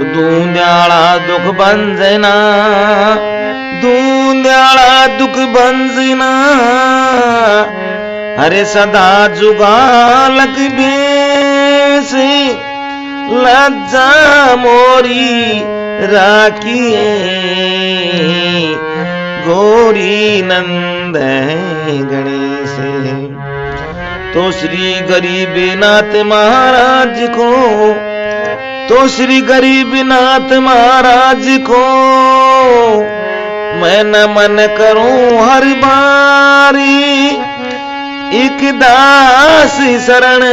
दूंद्याला दुख बंजना, दूंद्याला दुख बंजना, हरे सदा जुगालक बेसे, लज्जा मोरी राखिए, गोरी नंद गणेश। तो श्री गरीबनाथ महाराज को, तो श्री गरीबनाथ महाराज को मैं नमन करूं हर बारी। एक दास शरण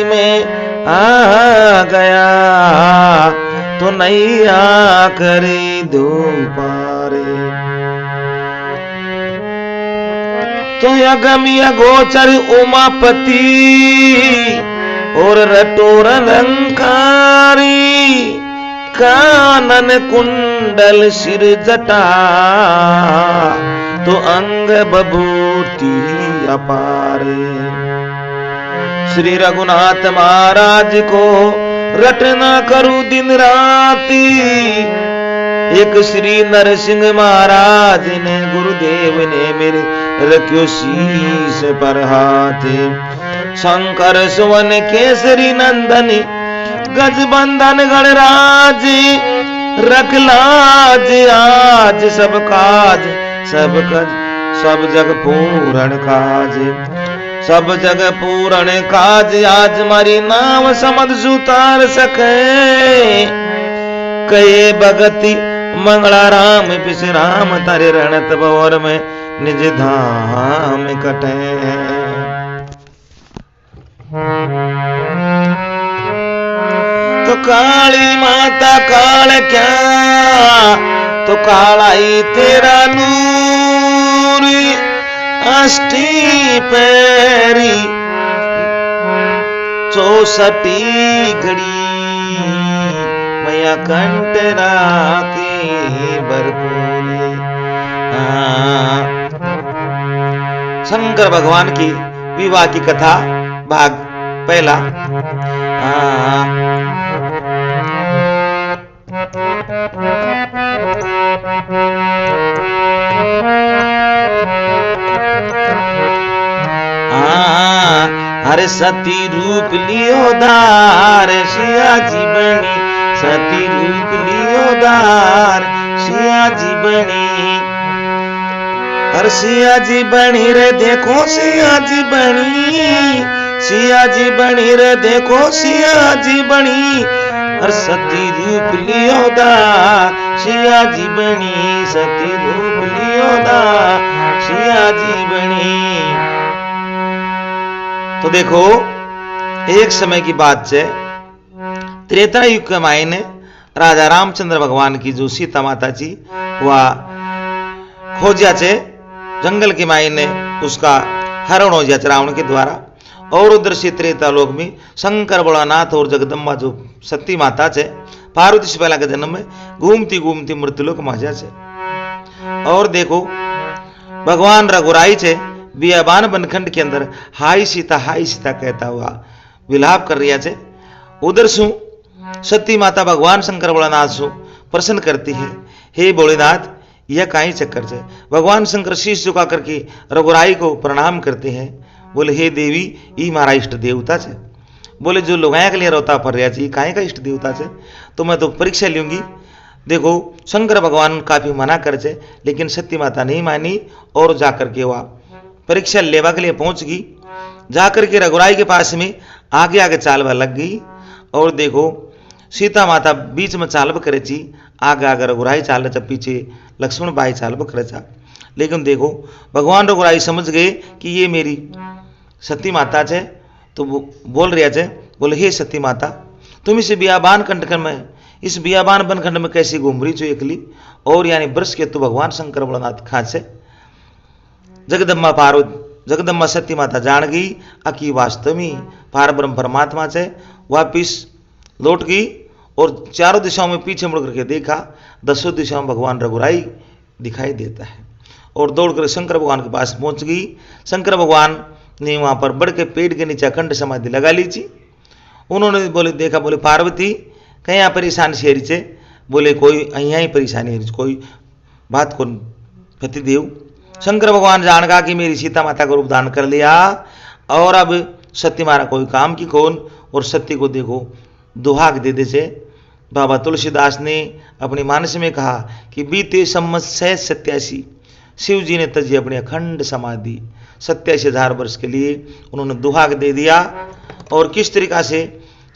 में आ गया तो नैया करे दो पारे। तो यगमिय गोचर उमापति और रटोर अलंकारी, कानन कुंडल सिर जटा, तो अंग बभूति अपारे। श्री रघुनाथ महाराज को रटना करूं दिन राती। एक श्री नरसिंह महाराज ने गुरुदेव ने मेरे रखियो शीश पर हाथ। शंकर सुवन केसरी नंदनी, गजबंधन गणराज, रख लाज आज सब काज, सब जग पूरण काज, सब जग पूरण काज। आज मारी नाम समझ सुतार सके, कहे भगति मंगला राम पिछराम, तारे रणत भवर में निज धाम कटे। तो काली माता काल क्या, तो कालाई तेरा नूर, अष्टी पैरी 64 घड़ी, मैया कंठ राखे भरपूर। शंकर भगवान की विवाह की कथा भाग पहला। हरे सती रूप लियो धार, सिया जी बनी, सती रूप लियो धार, सिया जी बनी। हर सिया जी बनी रे देखो सिया जी बनी, सिया जी बनी रे देखो सिया जी बनी। हर सती रूप लियो धार, सिया जी बनी, सती रूप लियो धार, सिया जी बनी। तो देखो एक समय की बात है, त्रेता युग के मायने राजा रामचंद्र भगवान की जो सीता माता जी वह खोजिया छे जंगल के मायने, उसका हरण हो जाए रावण के द्वारा। और उधर से त्रेता लोक में शंकर भोलानाथ और जगदम्बा जो सती माता है पार्वती से पहला के जन्म में घूमती घूमती मृत्युलोक में जा छे। और देखो भगवान रघुराई छे बियाबान बनखंड के अंदर हाय सीता कहता हुआ विलाप कर रहा है। उधर सु सती माता भगवान शंकर भोलानाथ सु प्रसन्न करती है, हे भोलेनाथ यह काई चक्कर है। भगवान शंकर शीश झुका करके रघुराई को प्रणाम करते हैं। बोले हे देवी ये हमारा इष्ट देवता है। बोले जो लोगाया के लिए रोता पड़ रहा है काई का इष्ट देवता है, तो मैं तो परीक्षा लूंगी। देखो शंकर भगवान काफी मना कर छे, लेकिन सती माता नहीं मानी और जाकर के वह परीक्षा लेवा के लिए पहुंच गई। जाकर के रघुराई के पास में आगे आगे चालवा लग गई। और देखो सीता माता बीच में चालव करे छी, आगे आगे रघुराई चाल रहा, पीछे लक्ष्मण भाई चालव करे था। लेकिन देखो भगवान रघुराई समझ गए कि ये मेरी सती माता है, तो वो बोल रहा है, बोले हे सती माता तुम इस बियाबान कंटकन में, इस बियाबान बनखंड में कैसी घूम रही छो एकली। और यानी ब्रश के तो भगवान शंकर भोलानाथ खास है। जगदम्बा सती माता जान गई कि वास्तव में पार ब्रह्म परमात्मा से। वापिस लौट गई और चारों दिशाओं में पीछे मुड़ करके देखा, 10 दिशाओं में भगवान रघुराई दिखाई देता है। और दौड़कर शंकर भगवान के पास पहुंच गई। शंकर भगवान ने वहां पर बढ़ के पेड़ के नीचे अखंड समाधि लगा ली थी। उन्होंने बोले देखा, बोले पार्वती कहीं परेशान शेरी से, बोले कोई अहिया ही परेशानी है, कोई बात को पतिदेव। शंकर भगवान जानगा कि मेरी सीता माता को रूप दान कर लिया और अब सत्य मारा कोई काम की कौन, और सत्य को देखो दुहाक दे दे से। बाबा तुलसीदास ने अपने मानस में कहा कि बीते सम्मत 87 शिव जी ने तजी अपनी अखंड समाधि 87,000 वर्ष के लिए उन्होंने दुहाक दे दिया। और किस तरीका से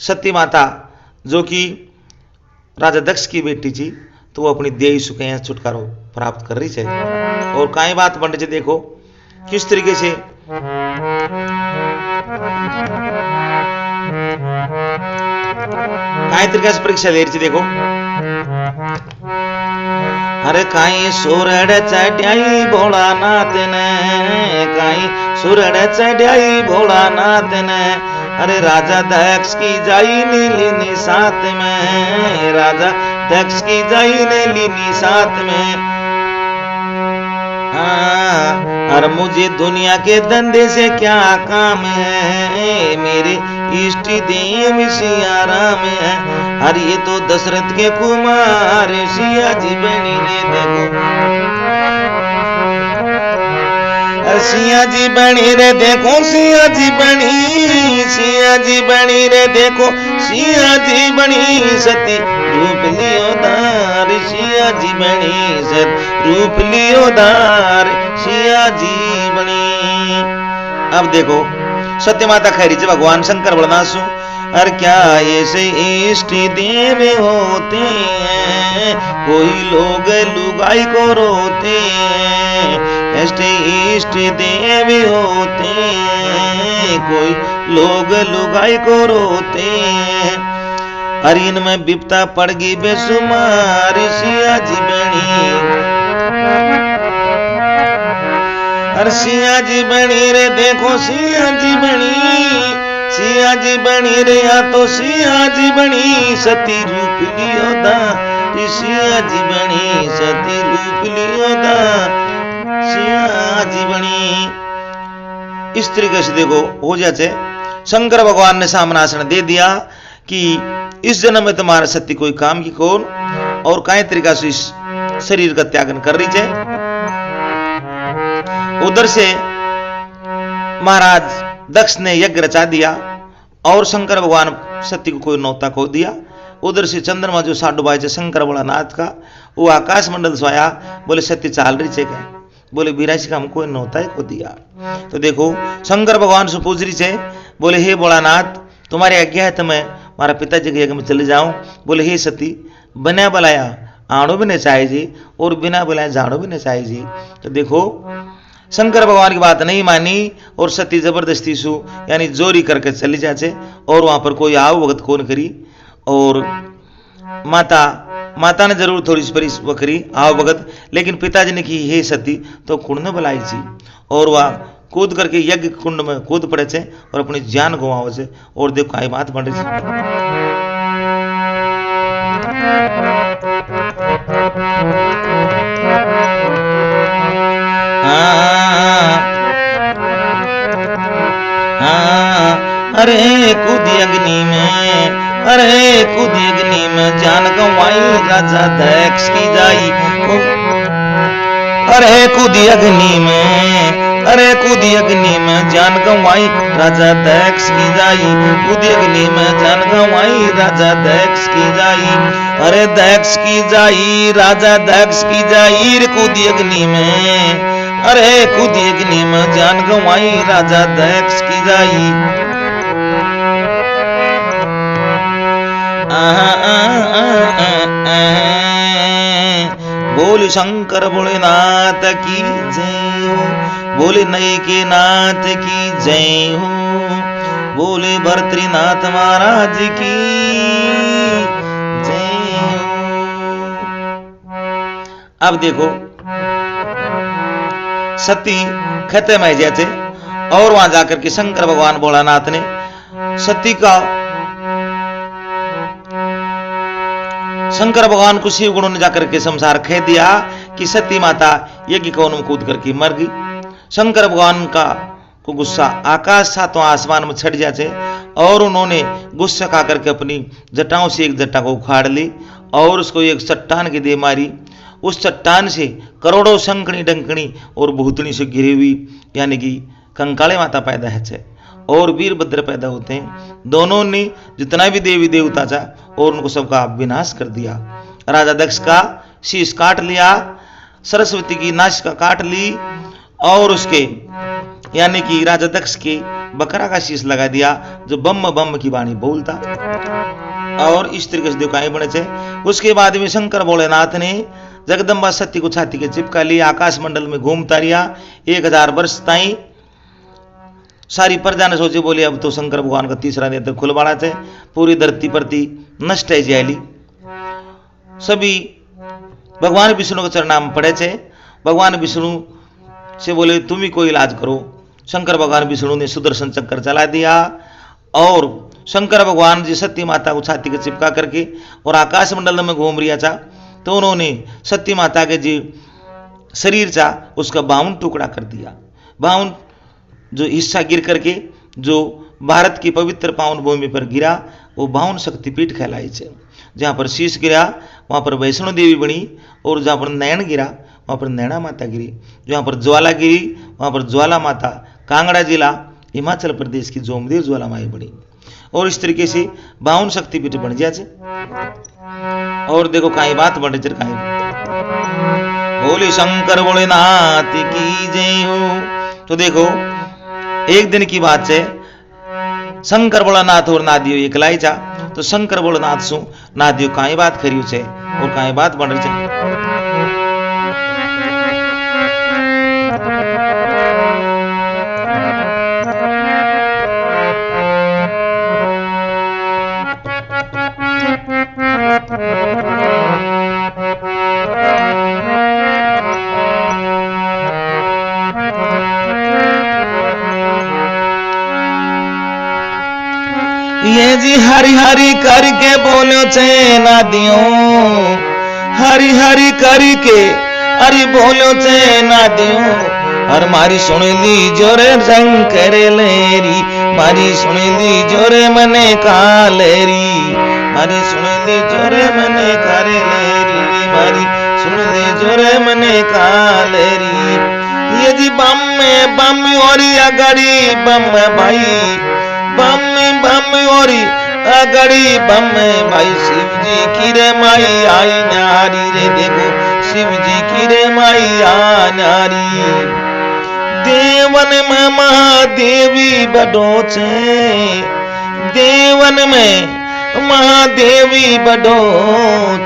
सती माता जो कि राजा दक्ष की बेटी थी, तो वो अपनी देह सुखे छुटकारा प्राप्त कर रही है। और काई बात बन रही है, देखो किस तरीके से काई तरीके से परीक्षा ले रही थी, देखो। अरे काई सुरड़ चढ़ाई भोलानाथ ने, काई सुरड़ चढ़ाई भोलानाथ ने, अरे राजा दक्ष की जाई ने लीनी साथ में, राजा दक्ष की जाई ने लीनी साथ में। और मुझे दुनिया के धंधे से क्या काम है, मेरे इष्ट देव सिया राम है। अरे ये तो दशरथ के कुमार सिया जी बनी ने देखो, सिया जी बनी रे देखो, सिया जी बनी, सिया जी बनी रे देखो, सिया जी बनी सती रूप लियो दार, सिया जी बनी सत रूप लियो दार, सिया जी बनी। अब देखो सत्य माता खैरी से भगवान शंकर बलनासु, अरे क्या ऐसे इष्ट देव होते हैं, कोई लोग लुगाई को रोते हैं, ऐसे इष्ट देव होते हैं, कोई लोग लुगाई को रोते हैं। अरे इनमें विपता पड़ गई बेसुमार, सिया जी बनी, अरे सिया जी बनी रे देखो, सिया जी बनी, सिया जी बनी रे या तो सिया जी बनी सती रूप लियो दा, सिया जी बनी सती रूप लियो दा, सिया जी बनी। इस तरीके से देखो हो जाते शंकर भगवान ने सामनासन दे दिया कि इस जन्म में तुम्हारा सत्य कोई काम की कौन, और कई तरीका से इस शरीर का त्यागन कर रही है। उधर से महाराज दक्ष ने यज्ञ रचा दिया और शंकर भगवान सत्य को कोई नौता खो दिया। उधर से चंद्रमा जो साडू भाई शंकर भोलानाथ का, वो आकाश मंडल सोया, बोले सत्य चाल रही है क्या, बोले बिरासी का हमको नौता खो दिया। तो देखो शंकर भगवान से पूछ रही है, बोले हे भोलानाथ तुम्हारी आज्ञा है तो मैं हमारा पिताजी के यज्ञ में चले जाऊं। बोले हे सती बिना बुलाया आड़ो भी नहीं चाहिए जी, और बिना बुलाया जाड़ो भी नहीं चाहिए जी। तो देखो शंकर भगवान की बात नहीं मानी और सती जबरदस्ती सु यानी जोरी करके चली जाचे, और वहां पर कोई आओ वक्त कौन करी, और माता ने जरूर थोड़ी सी परिस करी आओ भगत, लेकिन पिताजी ने की हे सती तो कुंड में बुलाई थी, और वह कूद करके यज्ञ कुंड में कूद पड़े थे और अपनी जान गंवाओ से। और देखो आई बात बन रही थी, अरे कूदी अग्नि में, अरे कूदी अग्नि में जान गंवाई राजा दक्ष की जाई, अरे कूदी अग्नि में, अरे कूदी अग्नि में जान गंवाई राजा दक्ष की जाई, कूदी अग्नि में जान गंवाई राजा दक्ष की जाई, अरे दक्ष की जाई राजा दक्ष की जाई रे कूदी अग्नि में, अरे कूदी अग्नि में जान गंवाई राजा दक्ष की जाई। बोले शंकर भोलेनाथ की जय हो, बोले नई के नाथ की जय हो, बोले भर्तृनाथ महाराज की जय हो। अब देखो सती खते में जाते और वहां जाकर के शंकर भगवान भोलानाथ ने सती का, शंकर भगवान को शिव गुणों ने जाकर के संसार कह दिया कि सती माता यज्ञ कौन में कूद करके मर गई। शंकर भगवान का को गुस्सा आकाश था तो आसमान में छट जाते, और उन्होंने गुस्सा खा करके अपनी जटाओं से एक जटा को उखाड़ ली और उसको एक चट्टान की दे मारी। उस चट्टान से करोड़ों शंखनी डंकनी और भूतनी से घिरी हुई यानी कि कंकाले माता पैदा है और वीरभद्र पैदा होते हैं। दोनों ने जितना भी देवी देवता था और उनको सबका विनाश कर दिया। राजा दक्ष का शीश काट लिया, सरस्वती की नासिका काट ली और उसके यानी कि राजा दक्ष के बकरा का शीश लगा दिया जो बम बम की वाणी बोलता, और इस तरीके से देवकाएं बने थे। उसके बाद में शंकर भोलेनाथ ने जगदम्बा सती को छाती के चिपका लिया, आकाश मंडल में घूमता रिया 1000 वर्ष ताई। सारी प्रजा ने सोचे बोले अब तो शंकर भगवान का तीसरा नेत्र खुल बाड़ा थे, पूरी धरती प्रति नष्ट है जायली। सभी भगवान विष्णु के चरणाम पड़े थे। भगवान विष्णु से बोले तुम ही कोई इलाज करो। शंकर भगवान विष्णु ने सुदर्शन चक्कर चला दिया और शंकर भगवान जी सती माता को छाती के चिपका करके और आकाश मंडल में घूम रिया था, तो उन्होंने सती माता के जी शरीर था उसका 52 टुकड़ा कर दिया। 52 जो हिस्सा गिर करके जो भारत की पवित्र पावन भूमि पर गिरा वो 52 शक्तिपीठ कहलाई है। जहाँ पर शीश गिरा वहाँ पर वैष्णो देवी बनी, और जहाँ पर नैन गिरा वहाँ पर नैना माता गिरी, जहाँ पर ज्वाला गिरी वहाँ पर ज्वाला माता कांगड़ा जिला हिमाचल प्रदेश की जोमदेव ज्वाला माई बनी। और इस तरीके से 52 शक्तिपीठ बन जाए। और देखो कहीं बात बढ़ जर कहीं बोले शंकर भोलेनाथ की जय हो। तो देखो एक दिन की बात है, शंकर भोलेनाथ और नादियो एकलाई जा, तो शंकर भोलेनाथ सु नादियो कहीं बात करियो छे और कहीं बात बढ़ रही है। ये जी हरी हरी करके बोलो चे नादियों, हरी हरी करके अरे बोलो चे नादियों, और मारी सुन ली जोरे रंग करे लेरी, मारी सुन ली जोरे मने कालेरी, मारी सुन ली जोरे मने करे लेरी, मारी सुन ली जोरे मने कालेरी। ये जी बम और अगड़ी बम भाई, बम और अगड़ी बम भाई, शिव जी की रे माई आई नारी रे, देखो शिव जी की रे माई आ नारी। देवन में महादेवी बड़ो छे, देवन में महादेवी बड़ो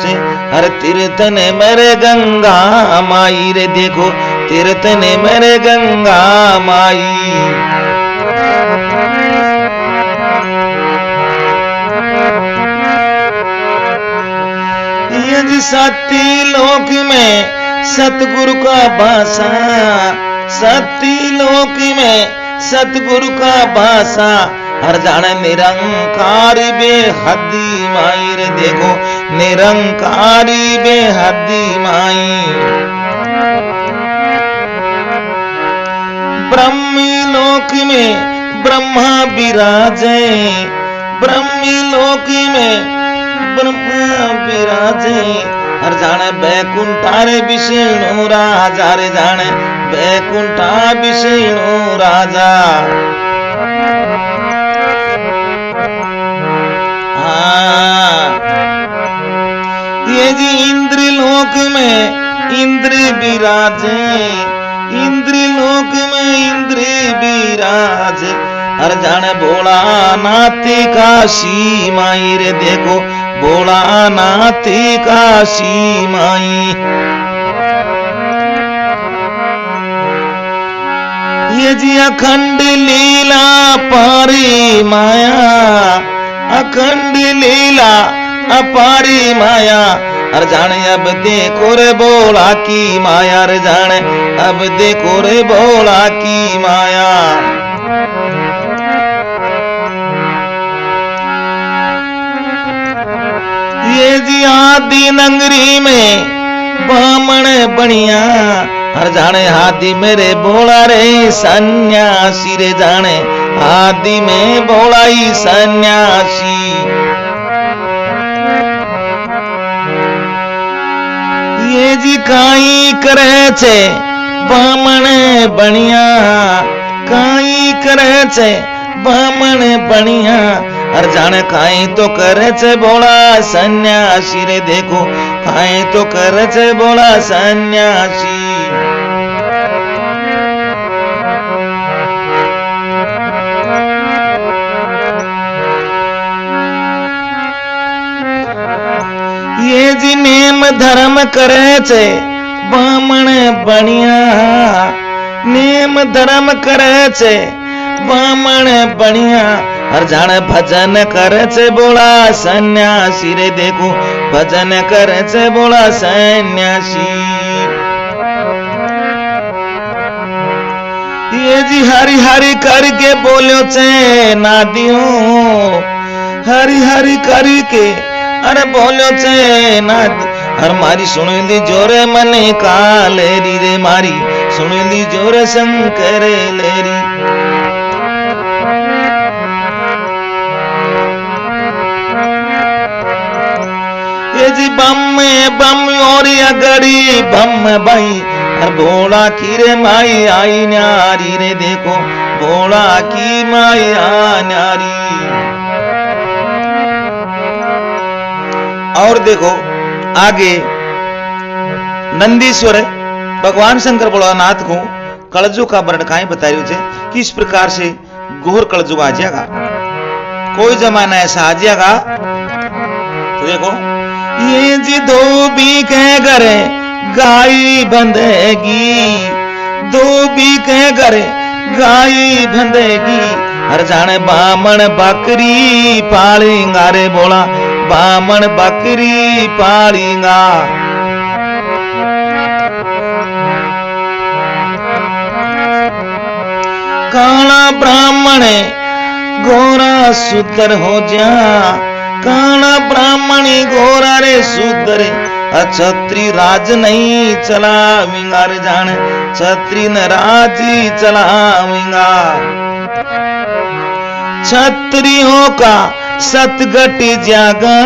छे, हर तीर्थन मेरे गंगा माई रे, देखो तीर्थन मेरे गंगा माई। सती लोक में सतगुरु का भाषा, सती लोक में सतगुरु का भाषा, हर जाने निरंकारी बेहदी माई रे, देखो निरंकारी बेहदी माई। ब्रह्मी लोक में ब्रह्मा विराजे, ब्रह्मी लोक में ब्रह्मा विराजे, हर जाने बैकुंठा रे विष्णु राजा रे, जाने बैकुंठा विष्णु राजा। हाँ ये जी इंद्र लोक में इंद्र विराजे, इंद्र लोक में इंद्र विराजे, हर जाने भोला नाथ काशी माई रे, देखो भोला नाथ काशी माई। ये जी अखंड लीला पारी माया, अखंड लीला अपारी माया, हर जाने अब देखो रे भोला की माया रे, जाने अब देखो रे भोला की माया। ये जी आदि नगरी में बामण बनिया हर जाने हाथी मेरे बोला रे सन्यासी रे जाने हाथी में बोला ही सन्यासी। ये जी काई करे छे बामण बनिया काई करे छे बामण बनिया हर जाने काई तो करे छे बोला सन्यासी रे देखो काई तो करे छे बोला सन्यासी। ये जी नेम धर्म करे छे बामण बनिया नेम धर्म करे छे बामण बनिया हर जाने भजन करे छे बोला सन्यासी रे देखो भजन करे छे बोला सन्यासी। ये जी हरि हरि करके बोलो छे नादियों हरि हरि करके अरे बोलो छे नाद हर मारी सुनेली जोरे मने कालेरी रे मारी सुनेली जोरे शंकर लेरी। ये जी बम बम और अगड़ी बम भाई हर भोला की रे माई आई न्यारी रे देखो भोला की माई आ न्यारी। और देखो आगे नंदीश्वर भगवान शंकर भोलानाथ को कलजुग का वर्णन काई बताया है कि इस प्रकार से घोर कलजुग आ जाएगा कोई जमाना ऐसा आ जाएगा। तो देखो ये जी धोबी के घरे गाय बंधेगी धोबी के घरे गाय बंधेगी हर जाने बामण बकरी पालेंगा रे बोला बामण बकरी पालेंगा। काला ब्राह्मण गोरा सूत्र हो जा काला ब्राह्मणी गोरा रे सूत्र छत्री राज नहीं चलावेंगा रे जाने छत्री न राज चलावेंगा। छत्रियों का सतगट जागा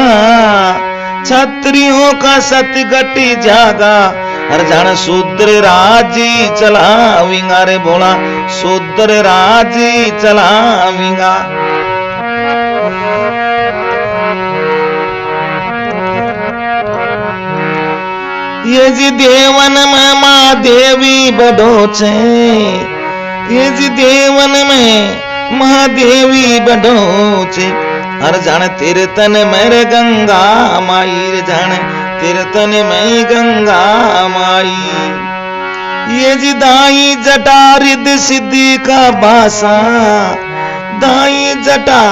छत्रियों का सतगट जागा हर जान शूद्र राजी चलावेंगा रे बोला शूद्र राजी चलावेंगा। ये जी देवन में माँ देवी बड़ो छे ये जी देवन में महादेवी बड़ो छे हर जान तेरे तन मेरे गंगा माई रे जान तेरे तन में गंगा माई। ये जी दाई जटा रिद्धि सिद्धि का बासा दाई जटा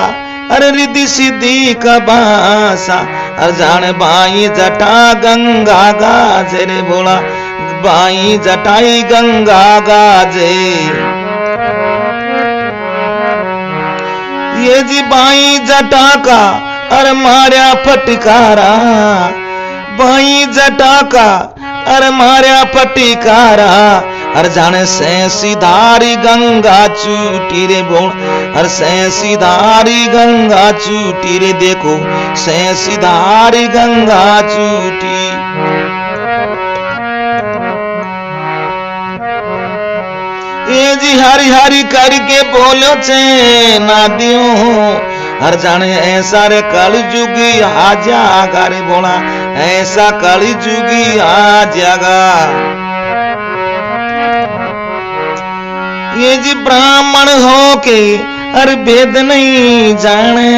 अरे रिद्धि सिद्धि का बासा हर जान बाई जटा गंगा गाजे रे बोला बाई जटाई गंगा गाजे। ये जी बाई जटा का अरे मार्या फटकारा बाई जटा का अरे मार्या फटकारा हर जाने सीधारी गंगा चूटी रे बोल हर सीधारी गंगा चूटी रे देखो सीधारी गंगा चूटी। ये जी हरि हरि करके बोलो छे नादियों हर जाने ऐसा रे कलयुगी आ जागा रे बोला ऐसा कलयुगी आ जागा। ये जी ब्राह्मण हो के हर वेद नहीं जाने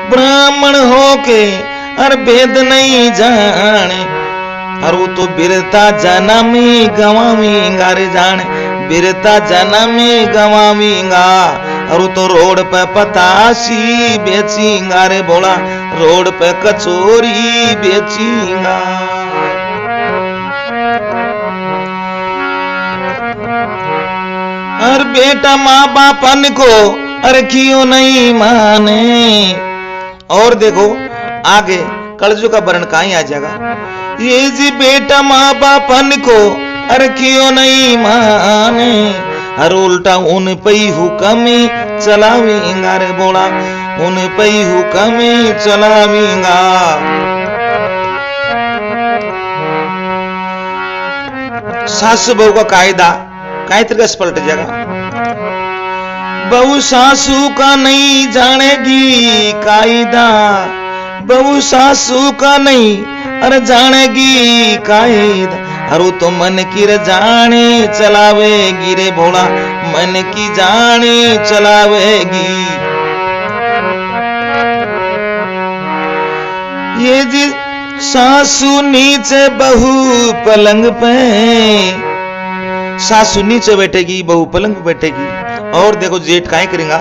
ब्राह्मण हो के हर वेद नहीं जाने और वो तो बिरता जन्मी गवावेंगा रे जाने बिरता जन्मी गवावेंगा और तो रोड पे पताशी बेचेंगा रे बोला रोड पे कचोरी बेचेंगा। और बेटा माँ बापन को अरे क्यों नहीं माने। और देखो आगे कलजुग का वर्णन कहीं आ जाएगा। ये जी बेटा माँ बापन को अरे क्यों नहीं माने, हर उल्टा उन पे ही हुक्म चलावेंगा रे बोला, उन पे ही हुक्म चलावेंगा। सासू बहू का कायदा काय तरीके से पलट जाएगा। बहू सासू का नहीं जानेगी कायदा, बहू सासू का नहीं अरे जानेगी कायदा, अरे तो मन की रे जाने चलावेगी रे भोला, मन की जाने चलावेगी। ये जी सासू नीचे बहू पलंग पे, सासू नीचे बैठेगी बहू पलंग पे बैठेगी। और देखो जेठ काय करेगा,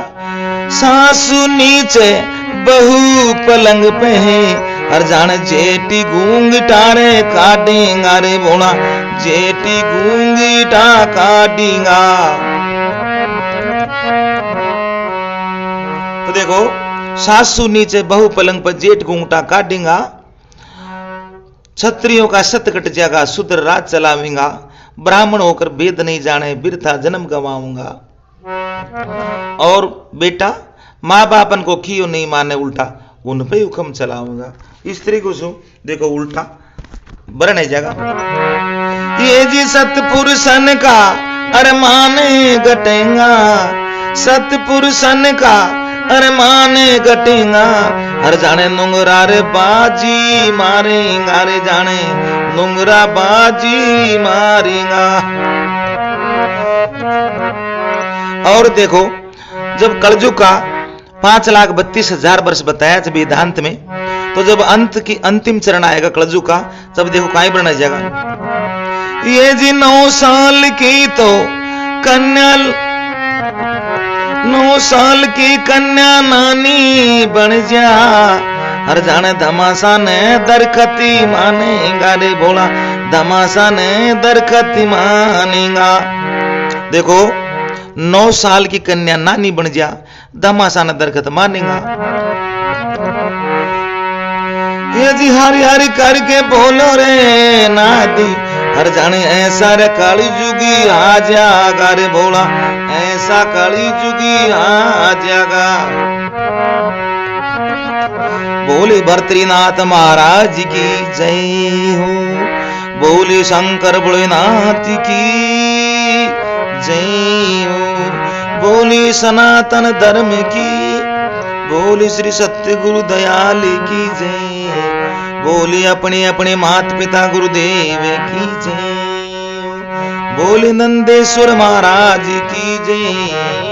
सासू नीचे बहू पलंग पे है, हर जान जेठी घूंघटा रे काटेगा रे बोला, जेठी घूंघटा काटेगा। तो देखो सासू नीचे बहू पलंग पर जेठ घूंघटा काटेगा, क्षत्रियों का सत कट जाएगा, शूद्र राज चलावेगा, ब्राह्मण होकर वेद नहीं जाने बिरथा जन्म गवाऊंगा। और बेटा माँ बापन को क्यों नहीं माने उल्टा उन पे हुक्म चलाऊंगा। स्त्री को सो देखो उल्टा बरने जाएगा। ये जी सतपुरुषन का अरमाने घटेगा, सतपुरुषन का अरमाने घटेगा, हर जाने नुंगरा रे बाजी मारेगा रे जाने नुंगरा बाजी मारेगा। और देखो जब कलयुग का 5,32,000 वर्ष बताया जब वेदांत में, तो जब अंत की अंतिम चरण आएगा कलयुग का, तब देखो काय बना जाएगा। ये जी 9 साल की तो कन्या, 9 साल की कन्या नानी बन जा, हर जाने धमासा ने दरखती मानेगा रे भोला, धमासा ने दरखती मानेगा। देखो 9 साल की कन्या नानी बन जा, धमासा ने दरखत मानेगा। ये जी हरि हरि करके बोलो रे नादी, हर जाने ऐसा रे काली जुगी आ जाएगा रे भोला, ऐसा काली जुगी आ जाएगा। बोले भर्तृनाथ महाराज की जय हो, बोले शंकर भोलेनाथ की जय हो, बोले सनातन धर्म की, बोले श्री सत्य गुरु दयाल की जय, बोले अपने अपने माता पिता गुरुदेव की जय, बोले नंदेश्वर महाराज की जय।